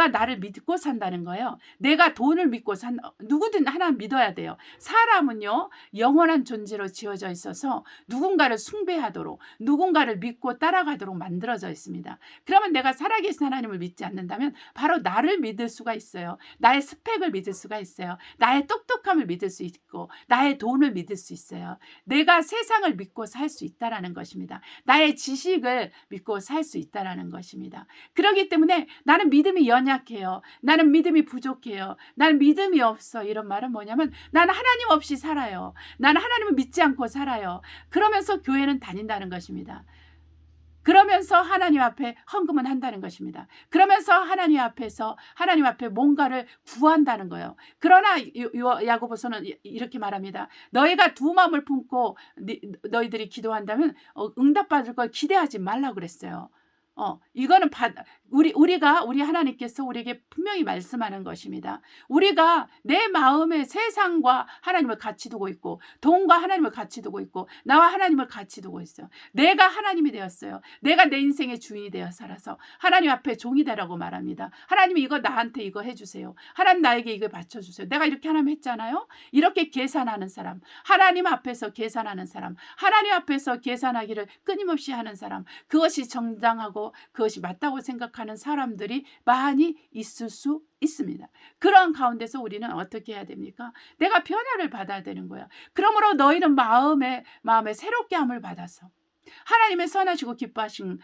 나를 믿고 산다는 거예요. 내가 돈을 믿고 누구든 하나님 믿어야 돼요. 사람은요 영원한 존재로 지어져 있어서 누군가를 숭배하도록 누군가를 믿고 따라가도록 만들어져 있습니다. 그러면 내가 살아계신 하나님을 믿지 않는다면 바로 나를 믿을 수가 있어요. 나의 스펙을 믿을 수가 있어요. 나의 똑똑함을 믿을 수 있고 나의 돈을 믿을 수 있어요. 내가 세상을 믿고 살 수 있다라는 것입니다. 나의 지식을 믿고 살 수 있다라는 것입니다. 그렇기 때문에 나는 믿음이 연약해요. 나는 믿음이 부족해요. 나는 믿음이 없어. 이런 말은 뭐냐면 나는 하나님 없이 살아요. 나는 하나님을 믿지 않고 살아요. 그러면서 교회는 다닌다는 것입니다. 그러면서 하나님 앞에 헌금은 한다는 것입니다. 그러면서 하나님 앞에 뭔가를 구한다는 거예요. 그러나 야고보서는 이렇게 말합니다. 너희가 두 마음을 품고 너희들이 기도한다면 응답받을 걸 기대하지 말라 그랬어요. 이거는 우리 하나님께서 우리에게 분명히 말씀하는 것입니다. 우리가 내 마음에 세상과 하나님을 같이 두고 있고 돈과 하나님을 같이 두고 있고 나와 하나님을 같이 두고 있어요. 내가 하나님이 되었어요. 내가 내 인생의 주인이 되어 살아서 하나님 앞에 종이 되라고 말합니다. 하나님이 이거 나한테 이거 해주세요. 하나님 나에게 이거 맞춰주세요. 내가 이렇게 하나님 했잖아요. 이렇게 계산하는 사람, 하나님 앞에서 계산하는 사람, 하나님 앞에서 계산하기를 끊임없이 하는 사람, 그것이 정당하고 그것이 맞다고 생각하는 사람들이 많이 있을 수 있습니다. 그런 가운데서 우리는 어떻게 해야 됩니까? 내가 변화를 받아야 되는 거야. 그러므로 너희는 마음에 새롭게 함을 받아서 하나님의 선하시고 기뻐하신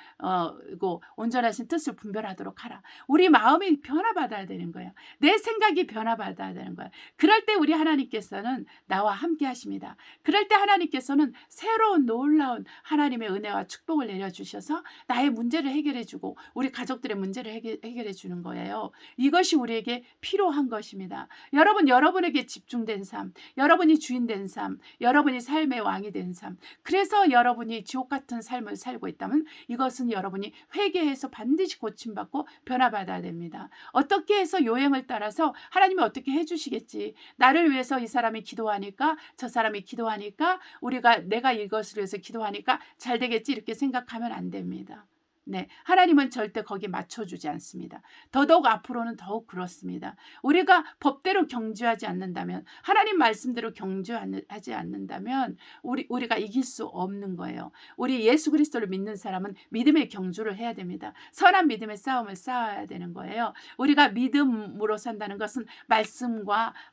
온전하신 뜻을 분별하도록 하라. 우리 마음이 변화받아야 되는 거예요. 내 생각이 변화받아야 되는 거예요. 그럴 때 우리 하나님께서는 나와 함께 하십니다. 그럴 때 하나님께서는 새로운 놀라운 하나님의 은혜와 축복을 내려주셔서 나의 문제를 해결해 주고 우리 가족들의 문제를 해결해 주는 거예요. 이것이 우리에게 필요한 것입니다. 여러분에게 집중된 삶, 여러분이 주인 된 삶, 여러분이 삶의 왕이 된 삶, 그래서 여러분이 지옥 같은 삶을 살고 있다면 이것은 여러분이 회개해서 반드시 고침받고 변화받아야 됩니다. 어떻게 해서 요행을 따라서 하나님이 어떻게 해주시겠지, 나를 위해서 이 사람이 기도하니까 저 사람이 기도하니까 내가 이것을 위해서 기도하니까 잘 되겠지 이렇게 생각하면 안 됩니다. 네, 하나님은 절대 거기에 맞춰주지 않습니다. 더더욱 앞으로는 더욱 그렇습니다. 우리가 법대로 경주하지 않는다면, 하나님 말씀대로 경주하지 않는다면 우리가 이길 수 없는 거예요. 우리 예수 그리스도를 믿는 사람은 믿음의 경주를 해야 됩니다. 선한 믿음의 싸움을 싸워야 되는 거예요. 우리가 믿음으로 산다는 것은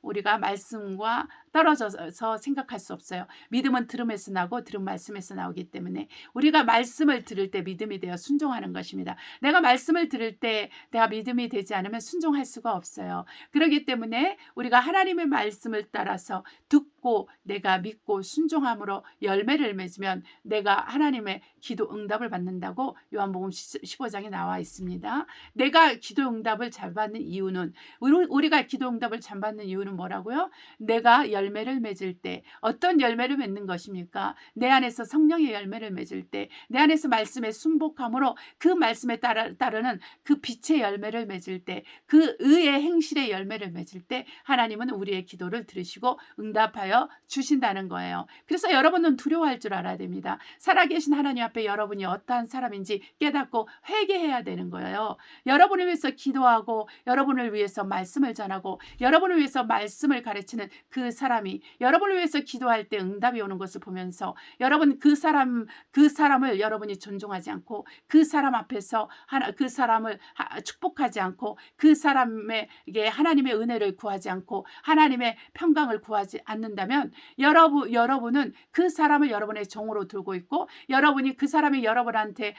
우리가 말씀과 떨어져서 생각할 수 없어요. 믿음은 들음에서 나고 들은 말씀에서 나오기 때문에 우리가 말씀을 들을 때 믿음이 되어 순종하는 것입니다. 내가 말씀을 들을 때 내가 믿음이 되지 않으면 순종할 수가 없어요. 그렇기 때문에 우리가 하나님의 말씀을 따라서 듣고 내가 믿고 순종함으로 열매를 맺으면 내가 하나님의 기도 응답을 받는다고 요한복음 15장에 나와 있습니다. 내가 기도 응답을 잘 받는 이유는, 우리가 기도 응답을 잘 받는 이유는 뭐라고요? 내가 열매를 맺을 때, 어떤 열매를 맺는 것입니까? 내 안에서 성령의 열매를 맺을 때, 내 안에서 말씀에 순복함으로 그 말씀에 따르는 그 빛의 열매를 맺을 때, 그 의의 행실의 열매를 맺을 때 하나님은 우리의 기도를 들으시고 응답하여 주신다는 거예요. 그래서 여러분은 두려워할 줄 알아야 됩니다. 살아계신 하나님 앞에 여러분이 어떠한 사람인지 깨닫고 회개해야 되는 거예요. 여러분을 위해서 기도하고 여러분을 위해서 말씀을 전하고 여러분을 위해서 말씀을 가르치는 그 사람이 여러분을 위해서 기도할 때 응답이 오는 것을 보면서 여러분 그 사람을 여러분이 존중하지 않고 그 사람 앞에서 그 사람을 축복하지 않고 그 사람에게 하나님의 은혜를 구하지 않고 하나님의 평강을 구하지 않는다면 여러분은 그 사람을 여러분의 종으로 들고 있고 여러분이 그 사람이 여러분한테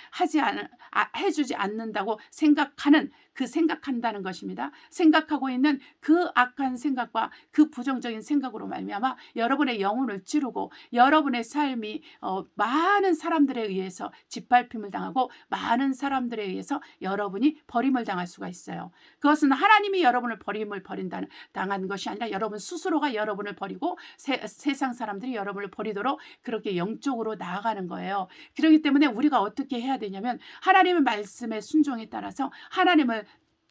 해주지 않는다고 생각한다는 것입니다. 생각하고 있는 그 악한 생각과 그 부정적인 생각으로 말미암아 여러분의 영혼을 찌르고 여러분의 삶이 많은 사람들에 의해서 짓밟힘을 당하고 많은 사람들에 의해서 여러분이 버림을 당할 수가 있어요. 그것은 하나님이 여러분을 당한 것이 아니라 여러분 스스로가 여러분을 버리고 세상 사람들이 여러분을 버리도록 그렇게 영적으로 나아가는 거예요. 그렇기 때문에 우리가 어떻게 해야 되냐면 하나님의 말씀의 순종에 따라서 하나님을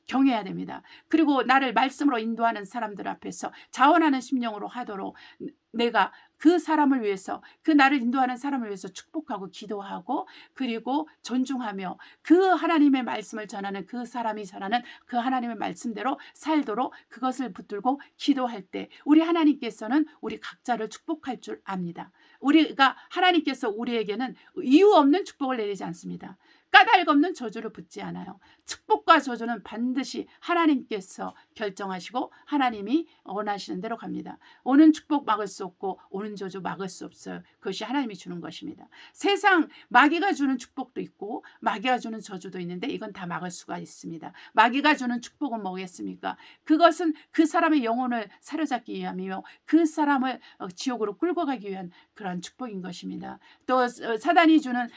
경외해야 됩니다. 그리고 나를 말씀으로 인도하는 사람들 앞에서 자원하는 심령으로 하도록 내가 그 사람을 위해서, 그 나를 인도하는 사람을 위해서 축복하고 기도하고 그리고 존중하며 그 하나님의 말씀을 전하는 그 사람이 전하는 그 하나님의 말씀대로 살도록 그것을 붙들고 기도할 때 우리 하나님께서는 우리 각자를 축복할 줄 압니다. 하나님께서 우리에게는 이유 없는 축복을 내리지 않습니다. 까닭 없는 저주를 붓지 않아요. 축복과 저주는 반드시 하나님께서 결정하시고 하나님이 원하시는 대로 갑니다. 오는 축복 막을 수 없고 오는 저주 막을 수 없어요. 그것이 하나님이 주는 것입니다. 세상 마귀가 주는 축복도 있고 마귀가 주는 저주도 있는데 이건 다 막을 수가 있습니다. 마귀가 주는 축복은 뭐겠습니까? 그것은 그 사람의 영혼을 사로잡기 위함이며 그 사람을 지옥으로 끌고 가기 위한 그런 축복인 것입니다. 또 사단이 주는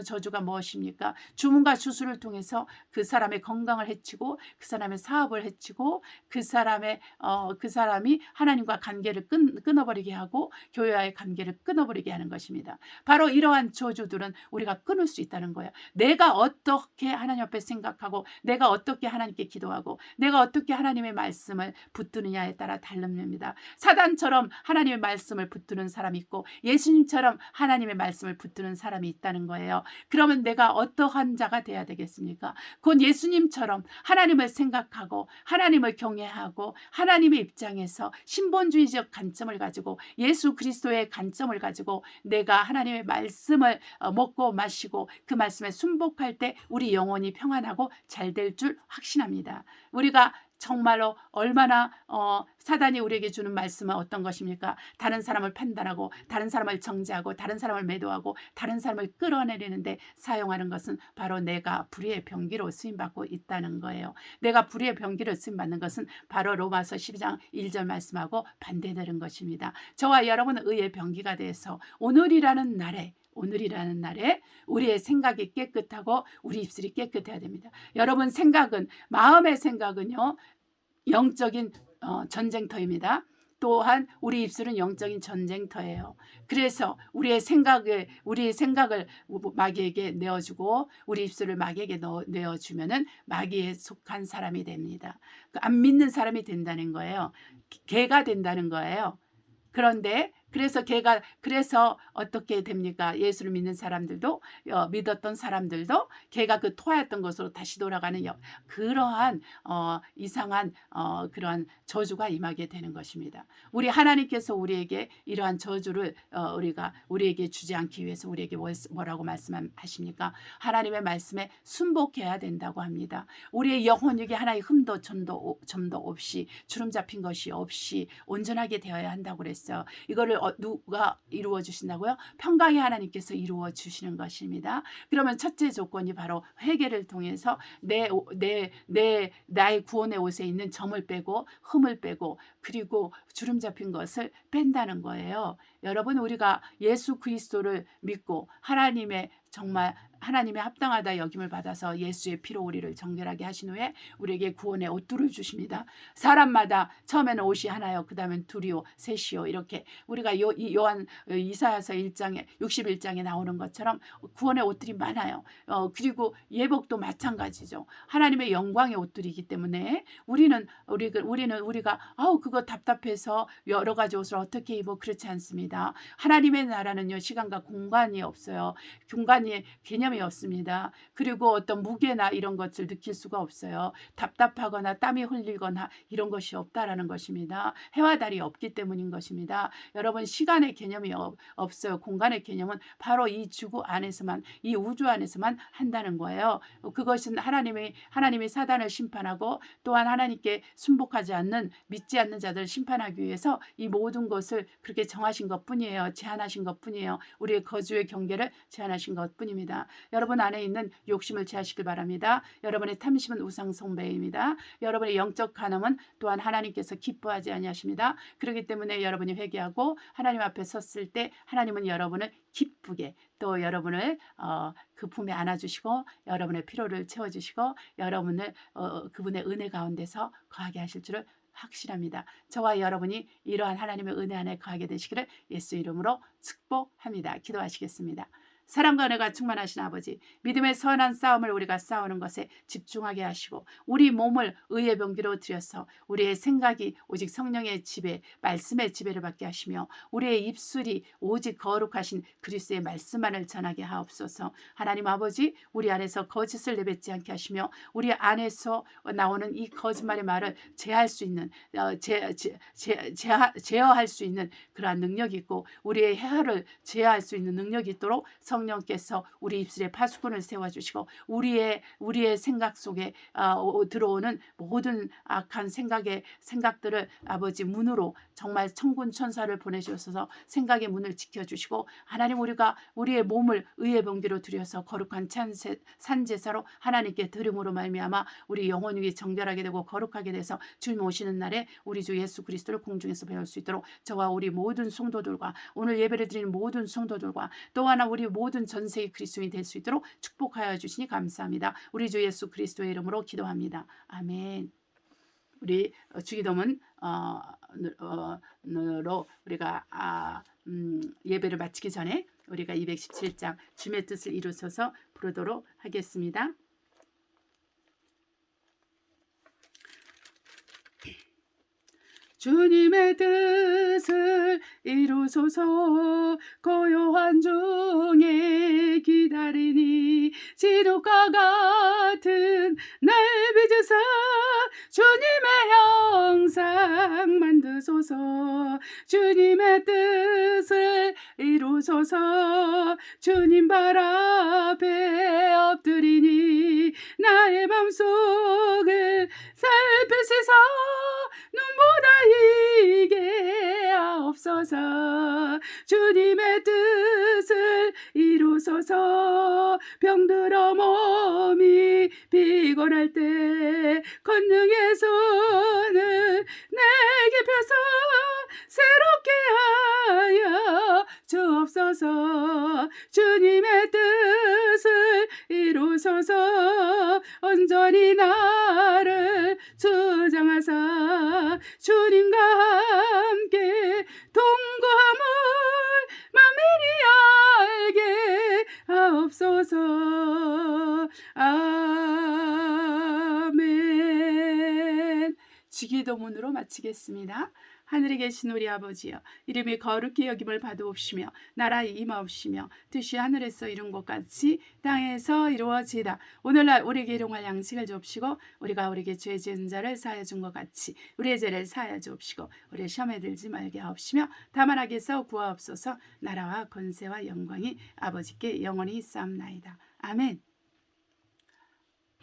저주가 무엇이 것입니까? 주문과 주술을 통해서 그 사람의 건강을 해치고 그 사람의 사업을 해치고 그 사람이 하나님과 관계를 끊어버리게 하고 교회와의 관계를 끊어버리게 하는 것입니다. 바로 이러한 저주들은 우리가 끊을 수 있다는 거예요. 내가 어떻게 하나님 앞에 생각하고 내가 어떻게 하나님께 기도하고 내가 어떻게 하나님의 말씀을 붙드느냐에 따라 다릅니다. 사단처럼 하나님의 말씀을 붙드는 사람이 있고 예수님처럼 하나님의 말씀을 붙드는 사람이 있다는 거예요. 그러면 내가 어떠한 자가 돼야 되겠습니까? 곧 예수님처럼 하나님을 생각하고 하나님을 경외하고 하나님의 입장에서 신본주의적 관점을 가지고 예수 그리스도의 관점을 가지고 내가 하나님의 말씀을 먹고 마시고 그 말씀에 순복할 때 우리 영혼이 평안하고 잘 될 줄 확신합니다. 우리가 정말로 얼마나 사단이 우리에게 주는 말씀은 어떤 것입니까? 다른 사람을 판단하고 다른 사람을 정죄하고 다른 사람을 매도하고 다른 사람을 끌어내리는데 사용하는 것은 바로 내가 불의의 병기로 쓰임받고 있다는 거예요. 내가 불의의 병기로 쓰임받는 것은 바로 로마서 12장 1절 말씀하고 반대되는 것입니다. 저와 여러분은 의의 병기가 돼서 오늘이라는 날에 우리의 생각이 깨끗하고 우리 입술이 깨끗해야 됩니다. 여러분 마음의 생각은요 영적인 전쟁터입니다. 또한 우리 입술은 영적인 전쟁터예요. 그래서 우리의 생각을 마귀에게 내어주고 우리 입술을 마귀에게 내어주면은 마귀에 속한 사람이 됩니다. 안 믿는 사람이 된다는 거예요. 개가 된다는 거예요. 그런데 그래서 어떻게 됩니까? 예수를 믿는 사람들도 믿었던 사람들도 걔가 그 토하였던 것으로 다시 돌아가는 그러한 이상한 그러한 저주가 임하게 되는 것입니다. 우리 하나님께서 우리에게 이러한 저주를 우리에게 주지 않기 위해서 우리에게 뭐라고 말씀하십니까? 하나님의 말씀에 순복해야 된다고 합니다. 우리의 영혼에게 하나의 흠도 점도 없이 주름 잡힌 것이 없이 온전하게 되어야 한다고 그랬어요. 이거를 누가 이루어 주신다고요? 평강의 하나님께서 이루어 주시는 것입니다. 그러면 첫째 조건이 바로 회개를 통해서 나의 구원의 옷에 있는 점을 빼고 흠을 빼고 그리고 주름 잡힌 것을 뺀다는 거예요. 여러분 우리가 예수 그리스도를 믿고 하나님의 합당하다 여김을 받아서 예수의 피로 우리를 정결하게 하신 후에 우리에게 구원의 옷들을 주십니다. 사람마다 처음에는 옷이 하나요. 그 다음엔 둘이요 셋이요 이렇게 우리가 이사야서 61장에 나오는 것처럼 구원의 옷들이 많아요. 그리고 예복도 마찬가지죠. 하나님의 영광의 옷들이기 때문에 우리가 그거 답답해서 여러 가지 옷을 어떻게 입어 그렇지 않습니다. 하나님의 나라는요 시간과 공간이 없어요. 공간이 개념이 없습니다. 그리고 어떤 무게나 이런 것을 느낄 수가 없어요. 답답하거나 땀이 흘리거나 이런 것이 없다라는 것입니다. 해와 달이 없기 때문인 것입니다. 여러분 시간의 개념이 없어요. 공간의 개념은 바로 이 지구 안에서만 이 우주 안에서만 한다는 거예요. 그것은 하나님이 사단을 심판하고 또한 하나님께 순복하지 않는 믿지 않는 자들을 심판하기 위해서 이 모든 것을 그렇게 정하신 것뿐이에요. 제한하신 것뿐이에요. 우리의 거주의 경계를 제한하신 것뿐입니다. 여러분 안에 있는 욕심을 제하시길 바랍니다. 여러분의 탐심은 우상 숭배입니다. 여러분의 영적 간음은 또한 하나님께서 기뻐하지 아니하십니다. 그렇기 때문에 여러분이 회개하고 하나님 앞에 섰을 때 하나님은 여러분을 기쁘게 또 여러분을 그 품에 안아주시고 여러분의 피로를 채워주시고 여러분을 그분의 은혜 가운데서 거하게 하실 줄을 확실합니다. 저와 여러분이 이러한 하나님의 은혜 안에 거하게 되시기를 예수 이름으로 축복합니다. 기도하시겠습니다. 사랑과 은혜가 충만하신 아버지, 믿음의 선한 싸움을 우리가 싸우는 것에 집중하게 하시고 우리 몸을 의의 병기로 들여서 우리의 생각이 오직 성령의 지배, 말씀의 지배를 받게 하시며 우리의 입술이 오직 거룩하신 그리스도의 말씀만을 전하게 하옵소서. 하나님 아버지, 우리 안에서 거짓을 내뱉지 않게 하시며 우리 안에서 나오는 이 거짓말의 말을 제어할 수 있는 제어할 수 있는 그러한 능력이 있고 우리의 혀를 제어할 수 있는 능력이 있도록 성령께서 우리 입술에 파수꾼을 세워주시고 우리의 생각 속에 들어오는 모든 악한 생각들을 아버지 문으로 정말 천군 천사를 보내주셔서 생각의 문을 지켜주시고 하나님 우리의 몸을 의의 병기로 들여서 거룩한 산제사로 하나님께 드림으로 말미암아 우리 영혼이 정결하게 되고 거룩하게 돼서 주님 오시는 날에 우리 주 예수 그리스도를 공중에서 배울 수 있도록 저와 우리 모든 성도들과 오늘 예배를 드리는 모든 성도들과 또 하나 우리 모든 모든 전 세계 그리스도인이 될 수 있도록 축복하여 주시니 감사합니다. 우리 주 예수 그리스도의 이름으로 기도합니다. 아멘. 우리 주기도문 으로 우리가 예배를 마치기 전에 우리가 217장 주님의 뜻을 이루소서 부르도록 하겠습니다. 주님의 뜻을 이루소서 고요한 중에 기다리니 지옥과 같은 날 빚으사 주님의 형상 만드소서 주님의 뜻을 이루소서 주님 발 앞에 엎드리니 나의 맘속을 살피시사 눈보다 이게 하옵소서 주님의 뜻을 이루소서 병들어 몸이 피곤할 때 권능의 손을 내게 펴서 새롭게 하여 주옵소서 주님의 뜻을 이루소서 온전히 나를 주장하사 주님과 함께 동거함을 만민이 알게 하옵소서 아멘. 주기도문으로 마치겠습니다. 하늘에 계신 우리 아버지여 이름이 거룩히 여김을 받으옵시며 나라에 임하옵시며 뜻이 하늘에서 이룬 것 같이 땅에서 이루어지이다. 오늘날 우리에게 일용할 양식을 주옵시고 우리가 우리에게 죄 지은 자를 사하여 준 것 같이 우리의 죄를 사하여 주옵시고 우리의 시험에 들지 말게 하옵시며 다만 악에서 구하옵소서 나라와 권세와 영광이 아버지께 영원히 있사옵나이다. 아멘.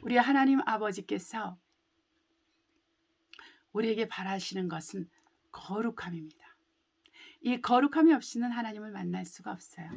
우리 하나님 아버지께서 우리에게 바라시는 것은 거룩함입니다. 이 거룩함이 없이는 하나님을 만날 수가 없어요.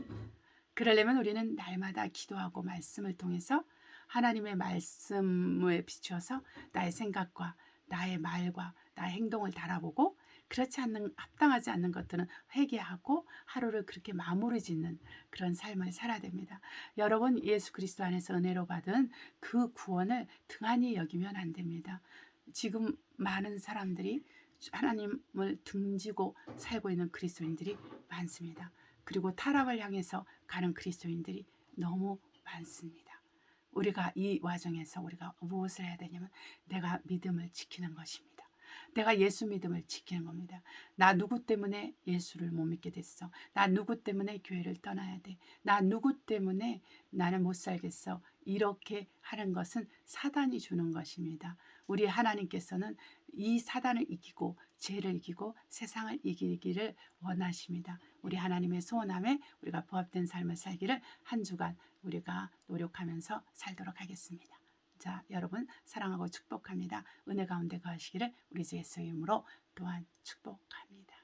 그러려면 우리는 날마다 기도하고 말씀을 통해서 하나님의 말씀에 비추어서 나의 생각과 나의 말과 나의 행동을 달아보고 그렇지 않는 합당하지 않는 것들은 회개하고 하루를 그렇게 마무리 짓는 그런 삶을 살아야 됩니다. 여러분 예수 그리스도 안에서 은혜로 받은 그 구원을 등한히 여기면 안 됩니다. 지금 많은 사람들이 하나님을 등지고 살고 있는 그리스도인들이 많습니다. 그리고 타락을 향해서 가는 그리스도인들이 너무 많습니다. 우리가 이 와중에서 우리가 무엇을 해야 되냐면 내가 믿음을 지키는 것입니다. 내가 예수 믿음을 지키는 겁니다. 나 누구 때문에 예수를 못 믿게 됐어? 나 누구 때문에 교회를 떠나야 돼? 나 누구 때문에 나는 못 살겠어? 이렇게 하는 것은 사단이 주는 것입니다. 우리 하나님께서는 이 사단을 이기고 죄를 이기고 세상을 이기기를 원하십니다. 우리 하나님의 소원함에 우리가 부합된 삶을 살기를 한 주간 우리가 노력하면서 살도록 하겠습니다. 자, 여러분 사랑하고 축복합니다. 은혜 가운데 거하시기를 우리 주 예수의 이름으로 또한 축복합니다.